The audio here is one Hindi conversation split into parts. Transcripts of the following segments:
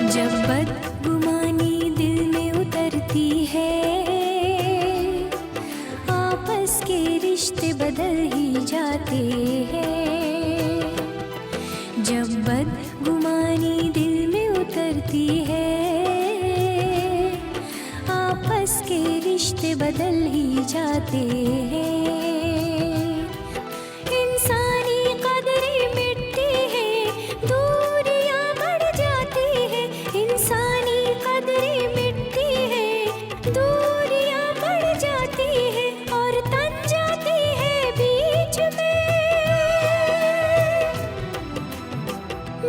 जब बदगुमानी दिल में उतरती है, आपस के रिश्ते बदल ही जाते हैं। जब बदगुमानी दिल में उतरती है, आपस के रिश्ते बदल ही जाते हैं। इंसानी कदरें मिटती है, दूरियां बढ़ जाती है। इंसानी कदरें मिटती है, दूरियां बढ़ जाती है और तन जाती है बीच में।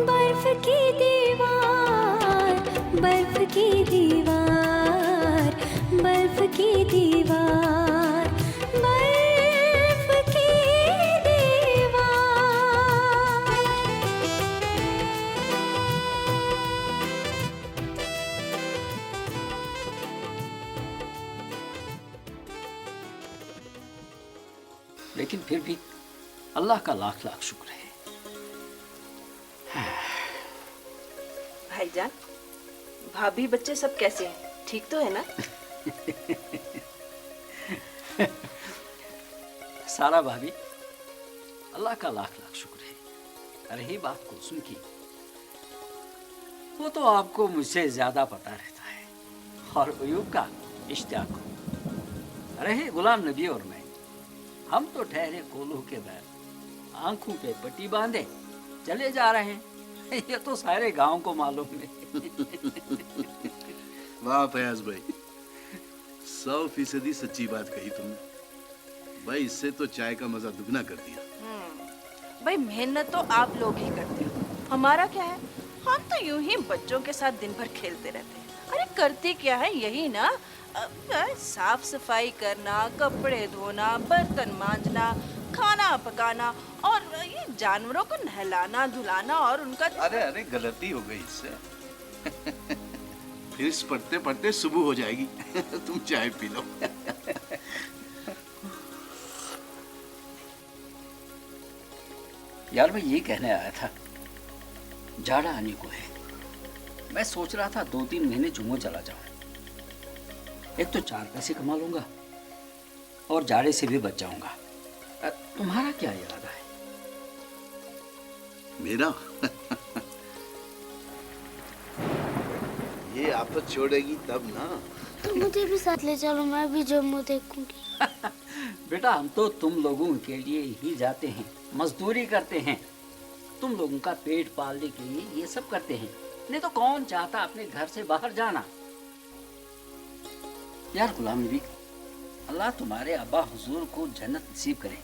बर्फ की दीवार, बर्फ की दीवार, बर्फ की दीवार, बर्फ की दीवार। लेकिन फिर भी अल्लाह का लाख लाख शुक्र है। भाईजान, भाभी, बच्चे सब कैसे हैं? ठीक तो है ना? सारा भाभी, अल्लाह का लाख लाख शुक्र है। रही बात कुलसुम की, वो तो आपको मुझसे ज्यादा पता रहता है। और अयूब का, इश्तियाक को। रहे गुलाम नबी और मैं, हम तो ठहरे कोल्हू के बैल, आंखों पे पट्टी बांधे चले जा रहे हैं। ये तो सारे गांव को मालूम है। वाह फयाज भाई, 100% सच्ची बात कही तुमने। भाई इससे तो चाय का मजा दुगना कर दिया। भाई मेहनत तो आप लोग ही करते हो, हमारा क्या है? हम तो यूं ही बच्चों के साथ दिन भर खेलते रहते हैं। अरे करते क्या है, यही ना, साफ सफाई करना, कपड़े धोना, बर्तन मांजना, खाना पकाना और ये जानवरों को नहलाना धुलाना और उनका। अरे अरे गलती हो गई इससे। फिर इस पढ़ते पढ़ते सुबह हो जाएगी। तुम चाय पी लो। यार मैं ये कहने आया था, जाड़ा आने को है। मैं सोच रहा था 2-3 महीने जम्मू चला जाऊं। एक तो 4 पैसे कमा लूंगा और जाड़े से भी बच जाऊंगा। तुम्हारा क्या इरादा है? मेरा ये आफत छोड़ेगी तब ना। तो मुझे भी साथ ले चलो, मैं भी जम्मू देखूंगी। बेटा हम तो तुम लोगों के लिए ही जाते हैं, मजदूरी करते हैं। तुम लोगों का पेट पालने के लिए ये सब करते हैं। नहीं तो कौन चाहता अपने घर से बाहर जाना। यार गुलाम नबी, अल्लाह तुम्हारे अब्बा हुजूर को जन्नत नसीब करे।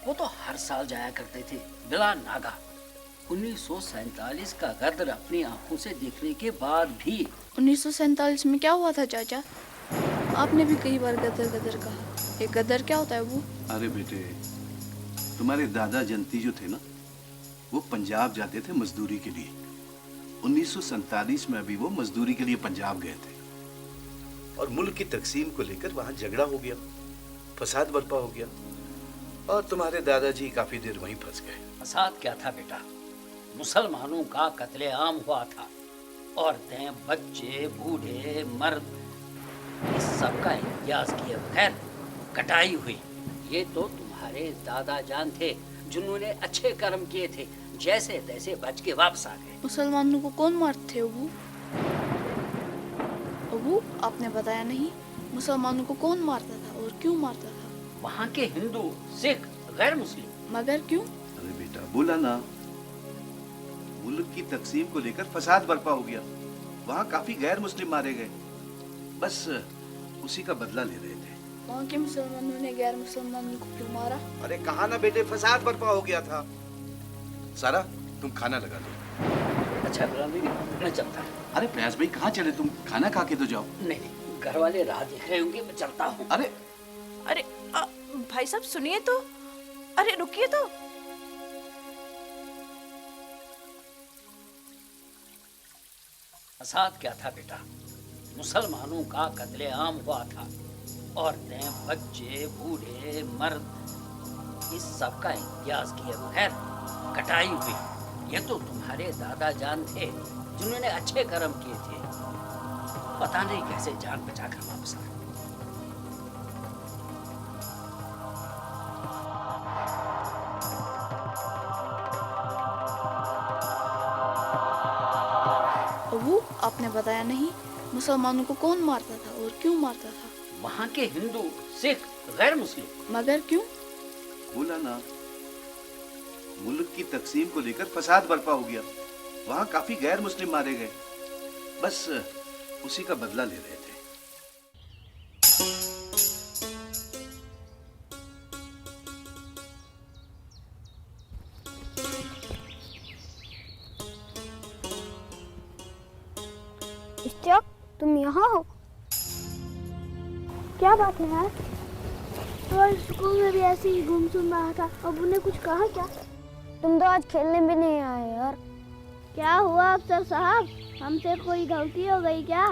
वो तो हर साल जाया करते थे बिला नागा। 1947 का गदर अपनी आंखों से देखने के बाद भी। 1947 में क्या हुआ था चाचा? आपने भी कई बार गदर गदर कहा। ये गदर क्या होता है वो? अरे बेटे, तुम्हारे दादा जंती जो थे ना, वो पंजाब जाते थे मजदूरी के लिए। 1947 में अभी वो मजदूरी के लिए पंजाब गए थे और मुल्क की तकसीम को लेकर वहां झगड़ा हो गया, फसाद बर्पा हो गया और तुम्हारे दादाजी काफी देर वहीं फंस गए। फसाद क्या था बेटा? मुसलमानों का कत्लेआम हुआ था। औरतें, बच्चे, बूढ़े, मर्द, इस सब का इतिहास किए बगैर कटाई हुई। ये तो तुम्हारे दादा जान थे जिन्होंने अच्छे कर्म किए थे, जैसे तैसे बच के वापस आ गए। मुसलमानों को कौन मारते थे अबू? अबू आपने बताया नहीं, मुसलमानों को कौन मारता था और क्यों मारता था? वहाँ के हिंदू, सिख, गैर मुस्लिम। मगर क्यों? अरे बेटा बोला ना, मुल्क की तकसीम को लेकर फसाद बर्पा हो गया। वहाँ काफी गैर मुस्लिम मारे गए, बस उसी का बदला ले रहे थे। वहाँ के मुसलमानों ने गैर मुसलमानों को क्यों मारा? अरे कहा ना बेटे, फसाद बर्पा हो गया था। सारा तुम खाना लगा दो। अच्छा गुलाम नबी, मैं चलता हूँ। अरे फयाज भाई कहाँ चले तुम? खाना खा के तो जाओ। नहीं, घर वाले राह देख रहे होंगे, मैं चलता हूँ। अरे अरे भाई साहब सुनिए तो, अरे रुकिए तो। फसाद क्या था बेटा? मुसलमानों का कत्लेआम हुआ था। औरतें, बच्चे, बूढ़े, मर्द, इस सब का इतिहास किए बगैर कटाई हुई। ये तो तुम्हारे दादा जान थे जिन्होंने अच्छे कर्म किए थे, पता नहीं कैसे जान बचाकर वापस आए। अबू, आपने बताया नहीं मुसलमानों को कौन मारता था और क्यों मारता था? वहाँ के हिंदू, सिख, गैर मुस्लिम। मगर क्यों? बोला ना, मुल्क की तकसीम को लेकर फसाद बर्पा हो गया। वहाँ काफी गैर मुस्लिम मारे गए, बस उसी का बदला ले रहे थे। इश्तियाक, तुम यहाँ हो? क्या बात है यार? और स्कूल में भी ऐसे ही गुमसुम रहा था। अबू ने कुछ कहा क्या? तुम तो आज खेलने भी नहीं आए यार। क्या हुआ अफसर साहब? हमसे कोई गलती हो गई क्या?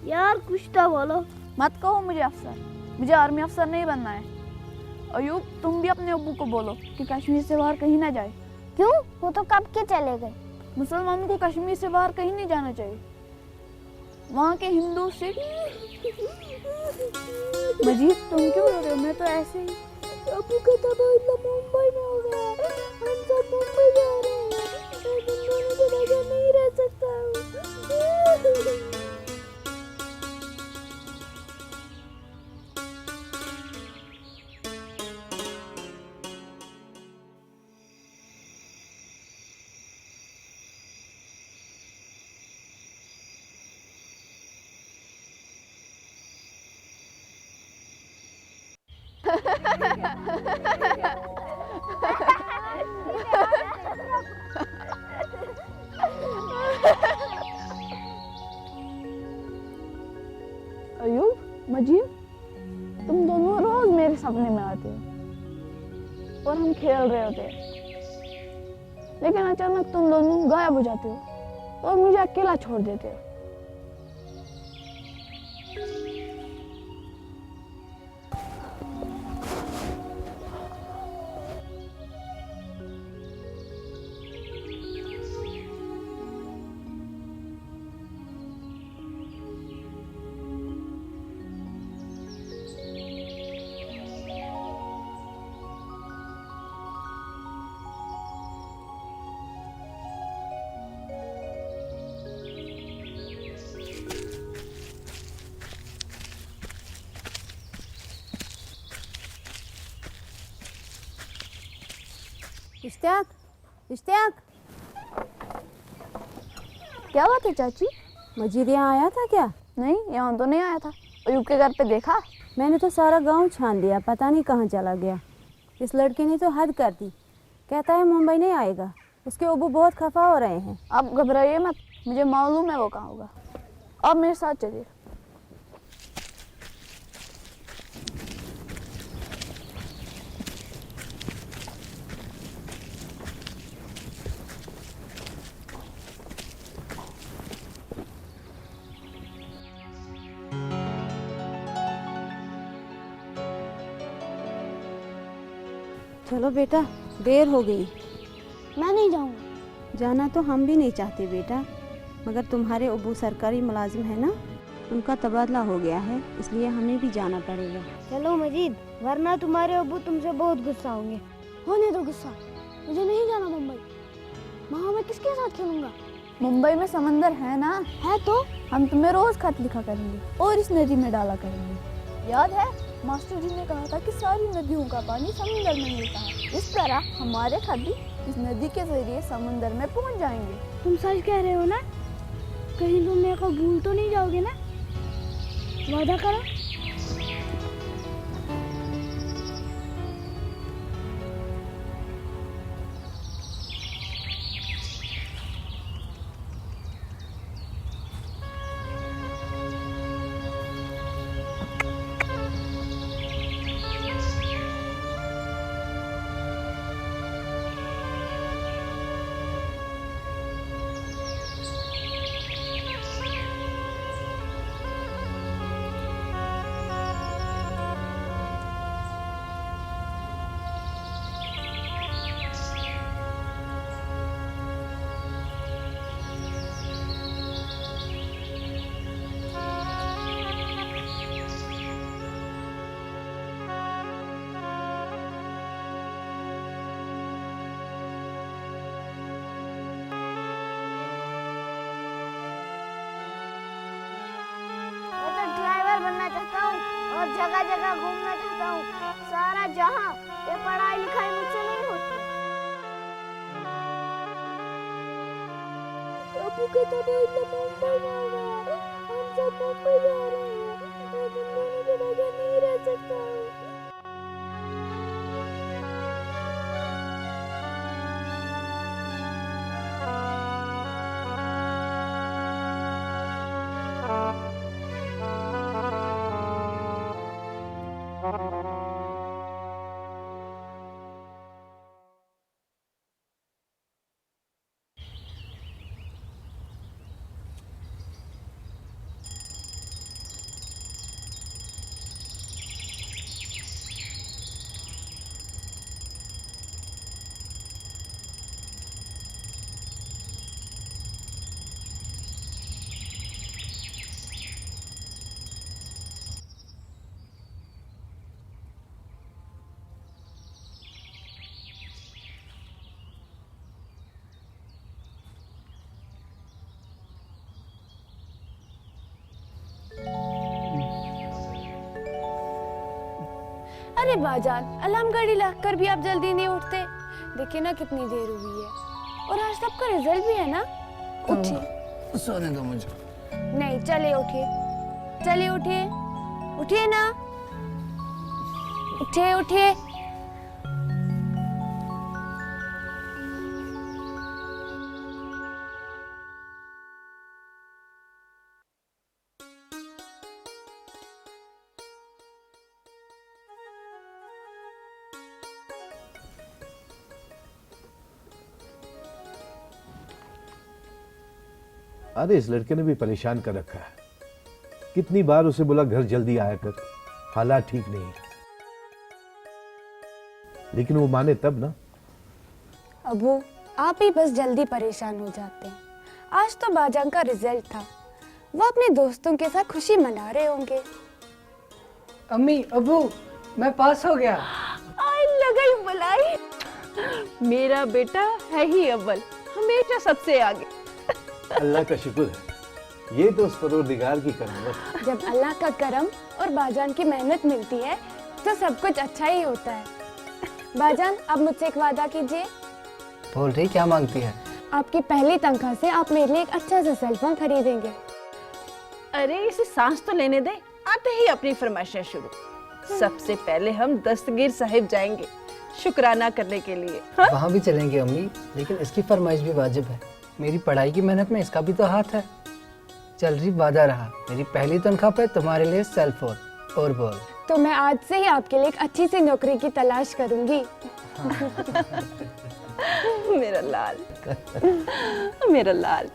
यार कुछ तो बोलो। मत कहो मुझे अफसर, मुझे आर्मी अफसर नहीं बनना है। अयूब, तुम भी अपने अब्बू को बोलो कि कश्मीर से बाहर कहीं ना जाए। क्यों? वो तो कब के चले गए। मुसलमानों को कश्मीर से बाहर कहीं नहीं जाना चाहिए। वहाँ के हिंदू सिख। मजीद, तुम क्यों रो रहे हो? मैं तो ऐसे ही। अबू का तबादला मुंबई में हो गया। हम सब मुंबई जा रहे हैं। मैं तुम दोनों के बगैर नहीं रह सकता हूँ। अयूब, मजीद, तुम दोनों रोज मेरे सपने में आते हो और हम खेल रहे होते हैं, लेकिन अचानक तुम दोनों गायब हो जाते हो और मुझे अकेला छोड़ देते हो। इश्तियाक, इश्तियाक, क्या बात है चाची? मजीद यहाँ आया था क्या? नहीं, यहाँ तो नहीं आया था। अयूब के घर पे देखा? मैंने तो सारा गांव छान लिया, पता नहीं कहाँ चला गया। इस लड़के ने तो हद कर दी, कहता है मुंबई नहीं आएगा। उसके अब्बू बहुत खफा हो रहे हैं। आप घबराइए मत, मुझे मालूम है वो कहाँ होगा। आप मेरे साथ चलिए। चलो बेटा, देर हो गई। मैं नहीं जाऊँगा। जाना तो हम भी नहीं चाहते बेटा, मगर तुम्हारे अब्बू सरकारी मुलाजिम है ना, उनका तबादला हो गया है, इसलिए हमें भी जाना पड़ेगा। चलो मजीद, वरना तुम्हारे अब्बू तुमसे बहुत गुस्सा होंगे। होने दो गुस्सा, मुझे नहीं जाना मुंबई। वहाँ मैं किसके साथ खेलूंगा? मुंबई में समंदर है ना? है तो हम तुम्हें रोज खत लिखा करेंगे और इस नदी में डाला करेंगे। याद है, मास्टर जी ने कहा था कि सारी नदियों का पानी समुंदर में मिलता है। इस तरह हमारे खत भी इस नदी के जरिए समुंदर में पहुंच जाएंगे। तुम सच कह रहे हो ना? कहीं तुम मेरे को भूल तो नहीं जाओगे ना? वादा करो। और जगह जगह घूमना चाहता हूँ, सारा जहाँ। ये पढ़ाई लिखाई मुझसे नहीं होती। अबू का तबादला मुंबई में हो गया, हम सब मुंबई जा रहे हैं। मैं तुम दोनों के बगैर नहीं रह सकता हूँ। अरे बाजान, अलार्म घड़ी लगाकर भी आप जल्दी नहीं उठते। देखिए ना कितनी देर हुई है, और आज सबका रिजल्ट भी है ना। उठिए। सोने दो मुझे। नहीं, चलिए उठिए, चलिए उठिए, उठिए ना, उठिए उठिए। अरे इस लड़के ने भी परेशान कर रखा है। कितनी बार उसे बोला घर जल्दी आया कर, हालात ठीक नहीं है, लेकिन वो माने तब ना। अबू, आप ही बस जल्दी परेशान हो जाते हैं। आज तो बाजान का रिजल्ट था, वो अपने दोस्तों के साथ खुशी मना रहे होंगे। अम्मी, अबू, मैं पास हो गया। आई लगाई मलाई। मेरा बेटा है ही अव्वल, हमेशा सबसे आगे। अल्लाह का शुक्र है, ये तो उस परवरदिगार की करामत है। जब अल्लाह का करम और बाजान की मेहनत मिलती है तो सब कुछ अच्छा ही होता है। बाजान, अब मुझसे एक वादा कीजिए। बोल रही, क्या मांगती है? आपकी पहली तनख्वाह से आप मेरे लिए एक अच्छा सा सेल फोन खरीदेंगे। अरे इसे सांस तो लेने दे, आते ही अपनी फरमाइशें शुरू। सबसे पहले हम दस्तगीर साहिब जाएंगे शुक्राना करने के लिए। हाँ? वहाँ भी चलेंगे अम्मी, लेकिन इसकी फरमाइश भी वाजिब है। मेरी पढ़ाई की मेहनत में इसका भी तो हाथ है। चल रही, वादा रहा, मेरी पहली तनख्वाह पे तुम्हारे लिए सेल फोन। और बोल। तो मैं आज से ही आपके लिए एक अच्छी सी नौकरी की तलाश करूंगी। मेरा लाल, मेरा लाल।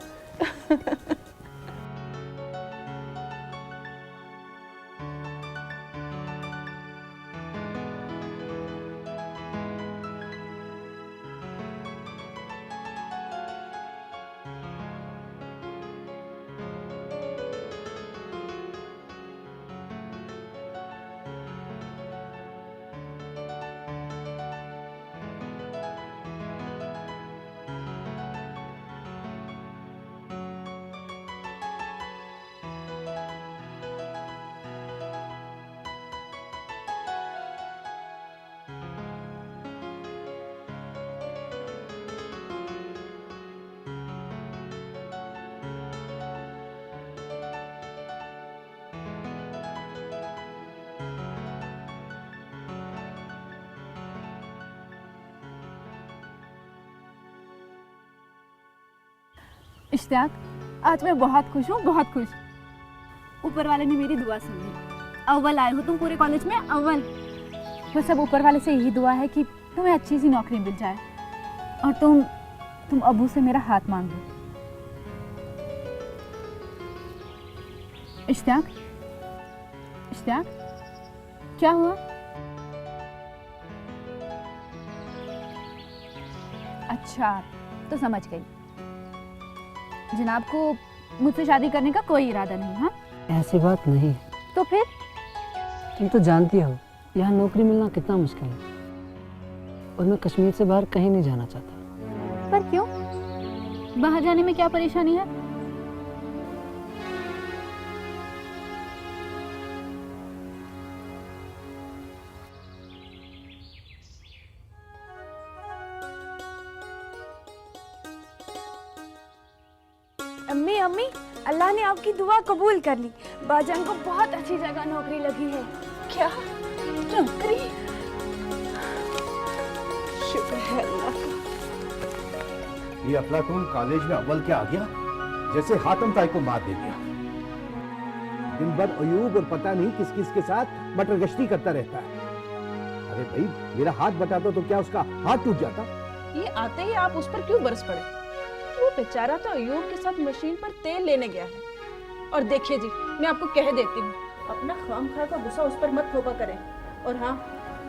इश्तियाक, आज मैं बहुत खुश हूँ, बहुत खुश। ऊपर वाले ने मेरी दुआ सुनी, अव्वल आए हो तुम पूरे कॉलेज में, अव्वल। बस सब ऊपर वाले से यही दुआ है कि तुम्हें अच्छी सी नौकरी मिल जाए और तुम अबू से मेरा हाथ मांग लो। इश्तियाक, इश्तियाक, क्या हुआ? अच्छा, तो समझ गई। जनाब को मुझसे शादी करने का कोई इरादा नहीं। हाँ, ऐसी बात नहीं। तो फिर? तुम तो जानती हो यहाँ नौकरी मिलना कितना मुश्किल है, और मैं कश्मीर से बाहर कहीं नहीं जाना चाहता। पर क्यों? बाहर जाने में क्या परेशानी है? अम्मी अम्मी, अल्लाह ने आपकी दुआ कबूल कर ली। बाजान को बहुत अच्छी जगह नौकरी लगी है। क्या नौकरी? शुक्र है अल्लाह का। ये अफलातून कॉलेज में अव्वल के आ गया, जैसे हातम ताई को मार दे दिया। दिन भर अयूब और पता नहीं किस किस के साथ मटर गश्ती करता रहता है। अरे भाई, मेरा हाथ बताता तो क्या उसका हाथ टूट जाता? ये आते ही आप उस पर क्यों बरस पड़े? वो बेचारा तो अयूब के साथ मशीन पर तेल लेने गया है। और देखिए जी, मैं आपको कह देती हूँ, अपना खामखा का गुस्सा उस पर मत थोपा करें। और हाँ,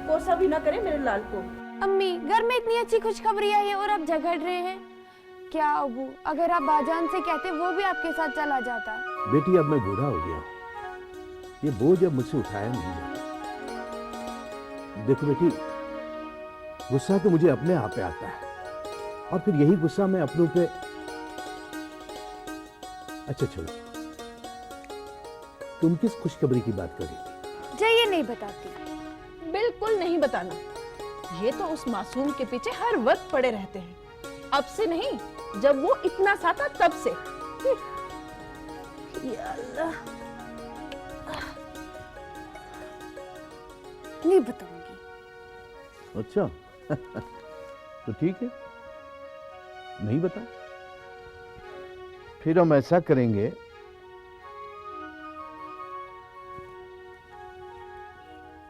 कोसा भी ना करें मेरे लाल को। अम्मी, घर में इतनी अच्छी खुशखबरी आई है और आप झगड़ रहे हैं। क्या अबू, अगर आप बाजान से कहते वो भी आपके साथ चला जाता। बेटी, अब मैं बूढ़ा हो गया हूं, ये बोझ अब मुझसे उठाया नहीं जाता। देखो बेटी, गुस्सा तो मुझे अपने आप पे आता है, और फिर यही गुस्सा मैं अपनों पे। अच्छा चलो, तुम किस खुशखबरी की बात कर रही थी? जाइए, नहीं बताती। बिल्कुल नहीं बताना। ये तो उस मासूम के पीछे हर वक्त पड़े रहते हैं। अब से नहीं, जब वो इतना सा था तब से। या अल्लाह, नहीं बताऊंगी। अच्छा तो ठीक है, नहीं बता। फिर हम ऐसा करेंगे,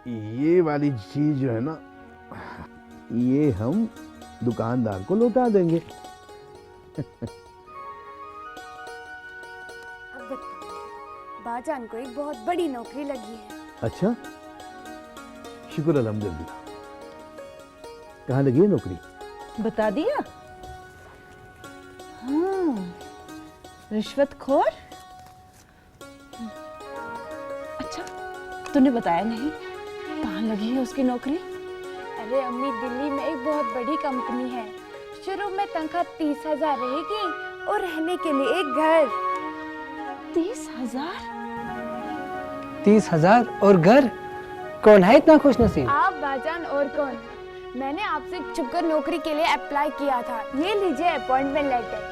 ये वाली चीज जो है ना, ये हम दुकानदार को लौटा देंगे। अब बताऊंगी। बाजान को एक बहुत बड़ी नौकरी लगी है। अच्छा, शुक्र अल्हम्दुलिल्लाह। कहाँ लगी है नौकरी? बता दिया? हाँ, रिश्वतखोर। अच्छा, तूने बताया नहीं कहाँ लगी है उसकी नौकरी? अरे अम्मी, दिल्ली में एक बहुत बड़ी कंपनी है। शुरू में तनख्वाह 30,000 रहेगी और रहने के लिए एक घर। 30,000? 30,000 और घर? कौन है इतना खुश नसीब? आप बाजान, और कौन? मैंने आपसे छुपकर नौकरी के लिए अप्लाई किया था। ये लीजिए अपॉइंटमेंट लेटर।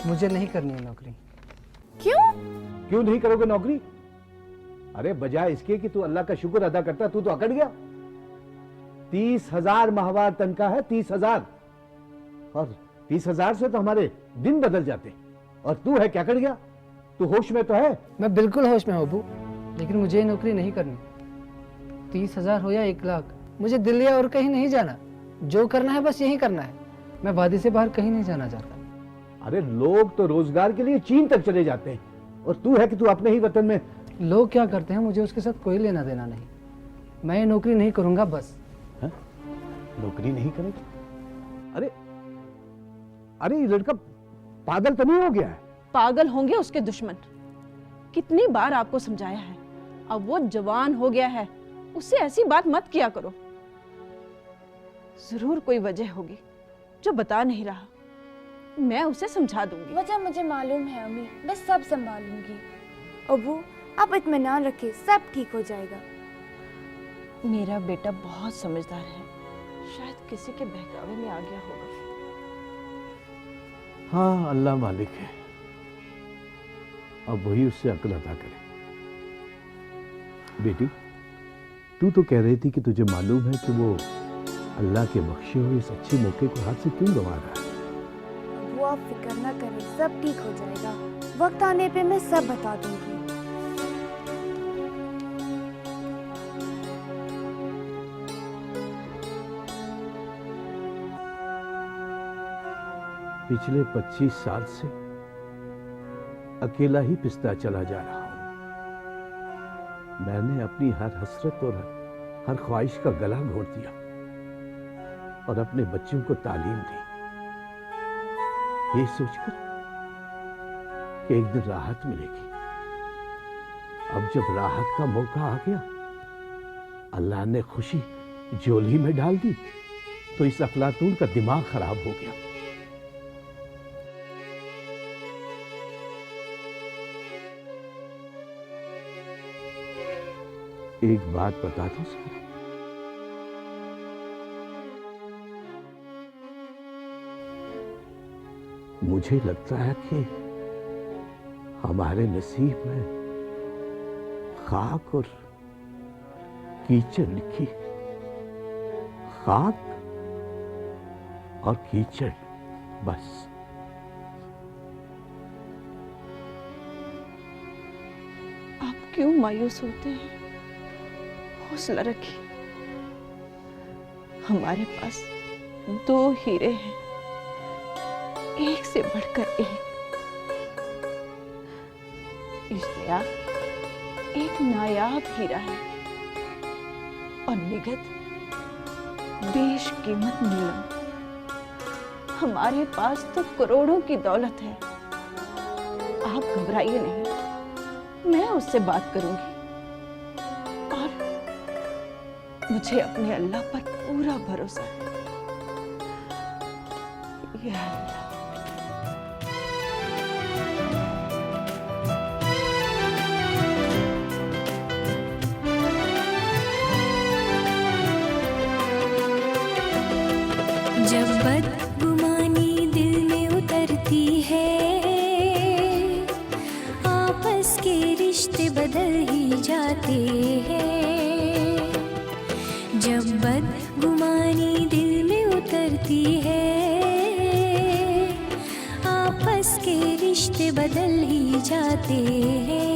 मुझे नहीं करनी है नौकरी। क्यों? क्यों नहीं करोगे नौकरी? अरे बजाय इसके कि तू अल्लाह का शुक्र अदा करता, तू तो अकड़ गया। 30,000 माहवार तनख्वाह है, 30,000। और 30,000 से तो हमारे दिन बदल जाते। और तू है क्या कर गया? तू होश में तो है? मैं बिल्कुल होश में हूँ अबू, लेकिन मुझे ये नौकरी नहीं करनी। 30,000 हो या 1 लाख, मुझे दिल्ली और कहीं नहीं जाना। जो करना है बस यही करना है। मैं वादी से बाहर कहीं नहीं जाना चाहता। अरे लोग तो रोजगार के लिए चीन तक चले जाते हैं, और तू है कि तू अपने ही वतन में। लोग क्या करते हैं मुझे उसके साथ कोई लेना देना नहीं। मैं ये नौकरी नहीं करूंगा बस। है? नौकरी नहीं करेगा? अरे अरे ये लड़का पागल तो नहीं हो गया है? पागल होंगे उसके दुश्मन। कितनी बार आपको समझाया है, अब वो जवान हो गया है, उससे ऐसी बात मत किया करो। जरूर कोई वजह होगी जो बता नहीं रहा। मैं उसे समझा दूंगी। वजह मुझे मालूम है अम्मी, मैं सब संभालूंगी। अबू, आप इत्मीनान रखिए, सब ठीक हो जाएगा। मेरा बेटा बहुत समझदार है, शायद किसी के बहकावे में आ गया होगा। हाँ, अल्लाह मालिक है, अब वही उससे अक्ल अदा करे। बेटी, तू तो कह रही थी कि तुझे मालूम है कि वो अल्लाह के बख्शे हुए इस अच्छे मौके को हाथ से क्यों गंवा रहा है। वो आप फिक्र ना करें, सब ठीक हो जाएगा। वक्त आने पे मैं सब बता दूंगी। पिछले 25 साल से अकेला ही पिसता चला जा रहा हूं। मैंने अपनी हर हसरत और हर ख्वाहिश का गला घोट दिया और अपने बच्चों को तालीम दी, ये सोचकर कि एक दिन राहत मिलेगी। अब जब राहत का मौका आ गया, अल्लाह ने खुशी झोली में डाल दी, तो इस अफलातून का दिमाग खराब हो गया। एक बात बता दो सर, मुझे लगता है कि हमारे नसीब में खाक और कीचड़ लिखी, खाक और कीचड़, बस। आप क्यों मायूस होते हैं? हौसला रखिए, हमारे पास 2 हीरे हैं, एक से बढ़कर एक। इश्तियाक एक नायाब हीरा है और निगत बेशकीमत नीलम। हमारे पास तो करोड़ों की दौलत है। आप घबराइए नहीं, मैं उससे बात करूंगी और मुझे अपने अल्लाह पर पूरा भरोसा है। या अल्लाह। जब बदगुमानी दिल में उतरती है, आपस के रिश्ते बदल ही जाते हैं। जब बदगुमानी दिल में उतरती है, आपस के रिश्ते बदल ही जाते हैं।